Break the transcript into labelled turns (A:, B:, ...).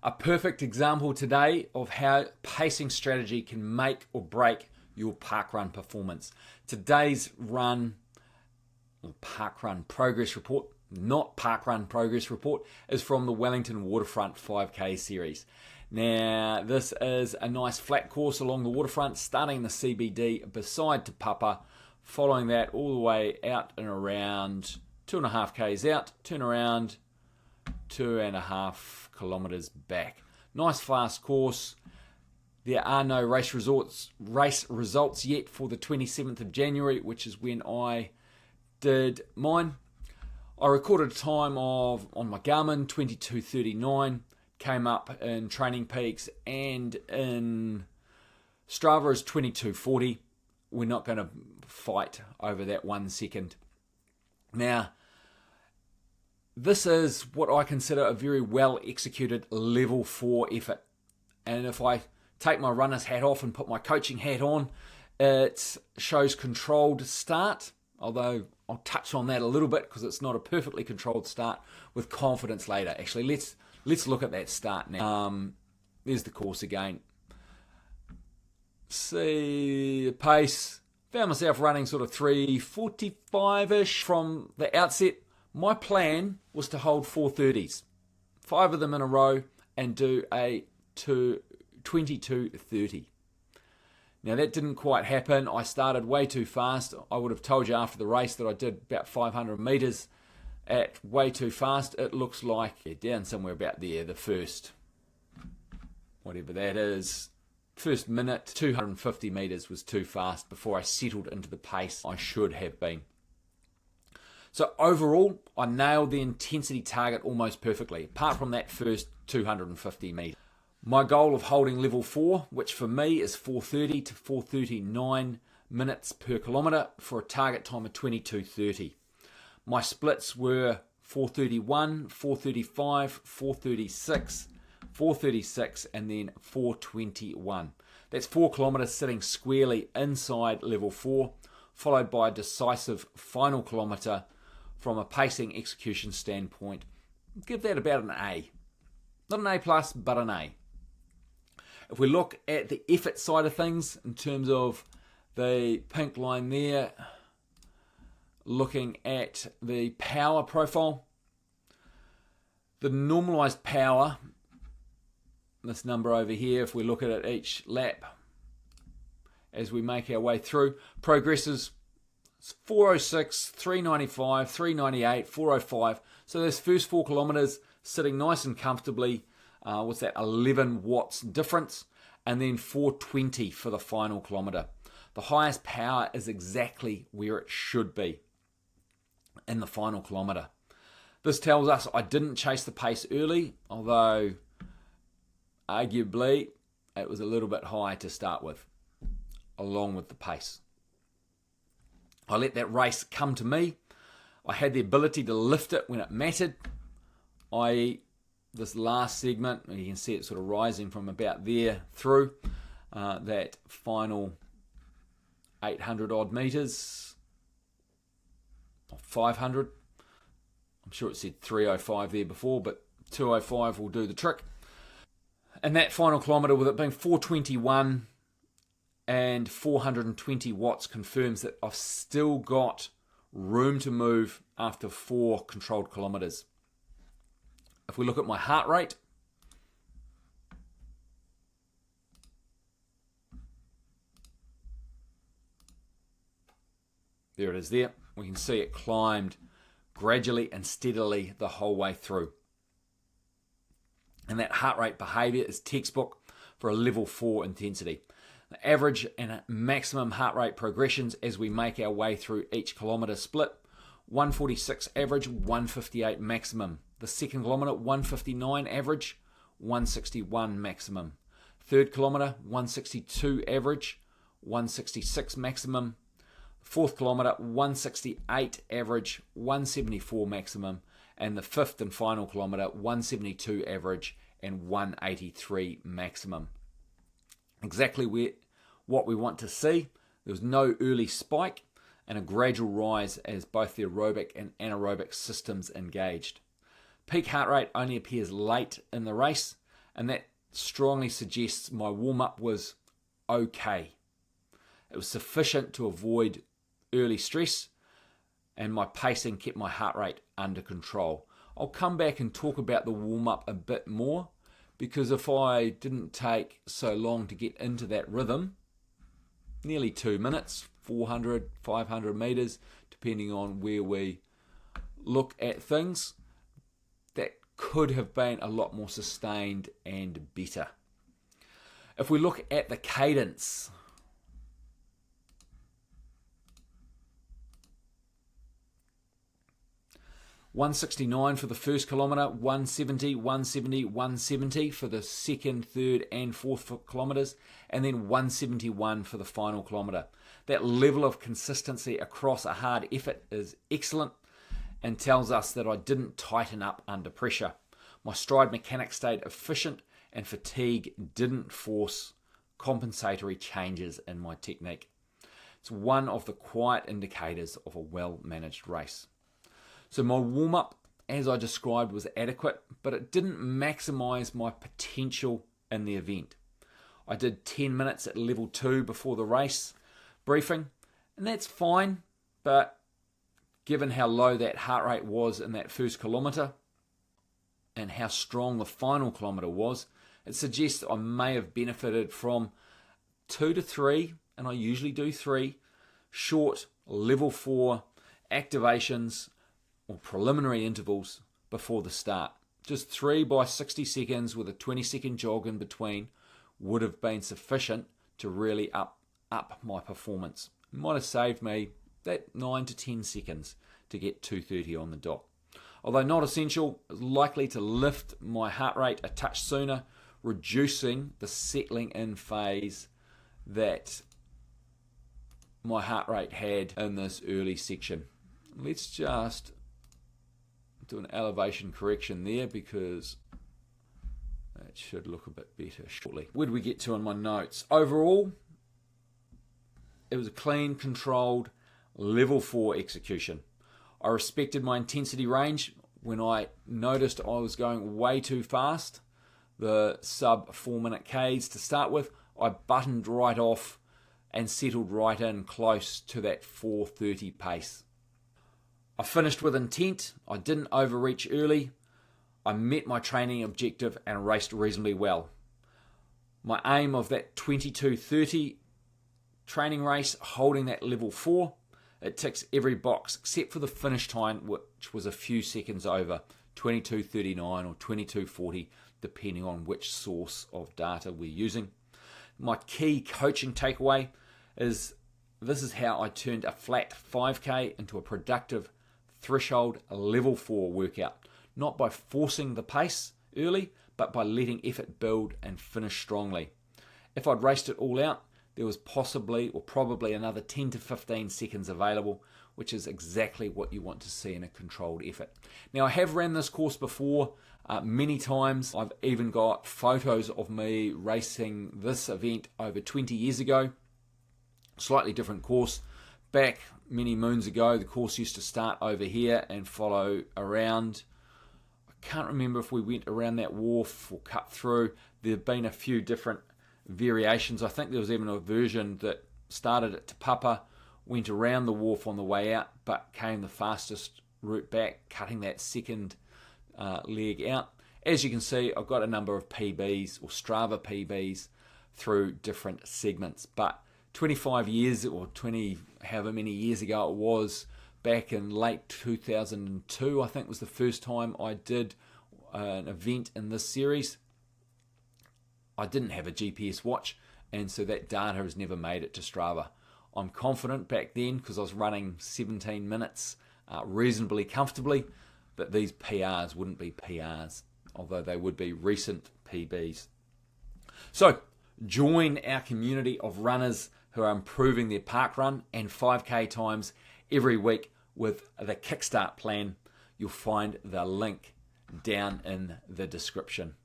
A: A perfect example today of how pacing strategy can make or break your parkrun performance. Today's run, or parkrun progress report, not parkrun progress report, is from the Wellington Waterfront 5K series. Now, this is a nice flat course along the waterfront, starting in the CBD beside Te Papa, following that all the way out and around 2.5 Ks out, turn around 2.5 kilometres back. Nice fast course. There are no race results yet for the 27th of January, which is when I did mine. I recorded a time of, on my Garmin, 22:39, came up in Training Peaks, and in Strava is 22:40. We're not going to fight over that 1 second. Now, this is what I consider a very well executed level 4 effort. And if I take my runner's hat off and put my coaching hat on, it shows controlled start, although I'll touch on that a little bit because it's not a perfectly controlled start, with confidence later. Actually, let's look at that start now. There's the course again. See the pace. Found myself running sort of 3:45-ish from the outset. My plan was to hold 4:30s, 5 of them in a row, and do a 22:30. Now that didn't quite happen. I started way too fast. I would have told you after the race that I did about 500 metres at way too fast. It looks like down somewhere about there, the first, whatever that is, first minute, 250 metres was too fast before I settled into the pace I should have been. So overall, I nailed the intensity target almost perfectly, apart from that first 250 metres. My goal of holding level 4, which for me is 4:30 to 4:39 minutes per kilometre for a target time of 22:30. My splits were 4:31, 4:35, 4:36, 4:36 and then 4:21. That's 4 kilometres sitting squarely inside level 4, followed by a decisive final kilometre from a pacing execution standpoint. Give that about an A. Not an A plus, but an A. If we look at the effort side of things, in terms of the pink line there, looking at the power profile, the normalised power, this number over here, if we look at it each lap as we make our way through, progresses 406, 395, 398, 405. So those first 4 kilometres sitting nice and comfortably, what's that, 11 watts difference, and then 420 for the final kilometre. The highest power is exactly where it should be in the final kilometre. This tells us I didn't chase the pace early, although arguably it was a little bit high to start with, along with the pace. I let that race come to me. I had the ability to lift it when it mattered, i.e. this last segment. You can see it sort of rising from about there through that final 800 odd metres, 500. I'm sure it said 305 there before, but 205 will do the trick. And that final kilometre, with it being 421 and 420 watts, confirms that I've still got room to move after 4 controlled kilometres. If we look at my heart rate, there it is there. We can see it climbed gradually and steadily the whole way through. And that heart rate behaviour is textbook for a level 4 intensity. The average and maximum heart rate progressions as we make our way through each kilometre split: 146 average, 158 maximum. The second kilometre, 159 average, 161 maximum. Third kilometre, 162 average, 166 maximum. Fourth kilometre, 168 average, 174 maximum. And the fifth and final kilometre, 172 average and 183 maximum. Exactly what we want to see. There was no early spike and a gradual rise as both the aerobic and anaerobic systems engaged. Peak heart rate only appears late in the race, and that strongly suggests my warm-up was okay. It was sufficient to avoid early stress, and my pacing kept my heart rate under control. I'll come back and talk about the warm-up a bit more, because if I didn't take so long to get into that rhythm, nearly 2 minutes, 400, 500 meters, depending on where we look at things, that could have been a lot more sustained and better. If we look at the cadence, $169 for the first kilometre, 170, 170, 170 for the second, third and fourth kilometres, and then 171 for the final kilometre. That level of consistency across a hard effort is excellent and tells us that I didn't tighten up under pressure. My stride mechanics stayed efficient and fatigue didn't force compensatory changes in my technique. It's one of the quiet indicators of a well-managed race. So my warm-up, as I described, was adequate, but it didn't maximise my potential in the event. I did 10 minutes at level 2 before the race briefing, and that's fine, but given how low that heart rate was in that first kilometre and how strong the final kilometre was, it suggests I may have benefited from 2 to 3, and I usually do 3, short level 4 activations or preliminary intervals before the start. Just 3 by 60 seconds with a 20-second jog in between would have been sufficient to really up my performance. It might have saved me that 9 to 10 seconds to get 2:30 on the dot. Although not essential, it's likely to lift my heart rate a touch sooner, reducing the settling in phase that my heart rate had in this early section. Let's just do an elevation correction there because that should look a bit better shortly. Where did we get to on my notes? Overall, it was a clean, controlled, level 4 execution. I respected my intensity range. When I noticed I was going way too fast, the sub 4 minute Ks to start with, I buttoned right off and settled right in close to that 4:30 pace. I finished with intent. I didn't overreach early. I met my training objective and raced reasonably well. My aim of that 22:30 training race, holding that level 4, it ticks every box except for the finish time, which was a few seconds over, 22:39 or 22:40, depending on which source of data we're using. My key coaching takeaway is this is how I turned a flat 5K into a productive threshold level 4 workout. Not by forcing the pace early, but by letting effort build and finish strongly. If I'd raced it all out, there was possibly or probably another 10 to 15 seconds available, which is exactly what you want to see in a controlled effort. Now, I have ran this course before many times. I've even got photos of me racing this event over 20 years ago. Slightly different course. Back many moons ago, the course used to start over here and follow around. I can't remember if we went around that wharf or cut through. There have been a few different variations. I think there was even a version that started at Te Papa, went around the wharf on the way out, but came the fastest route back, cutting that second leg out. As you can see, I've got a number of PBs or Strava PBs through different segments, but 25 years or 20 however many years ago it was, back in late 2002 I think was the first time I did an event in this series. I didn't have a GPS watch, and so that data has never made it to Strava. I'm confident back then, because I was running 17 minutes reasonably comfortably, that these PRs wouldn't be PRs, although they would be recent PBs. So join our community of runners who are improving their PARKRUN and 5K times every week with the Kickstart plan. You'll find the link down in the description.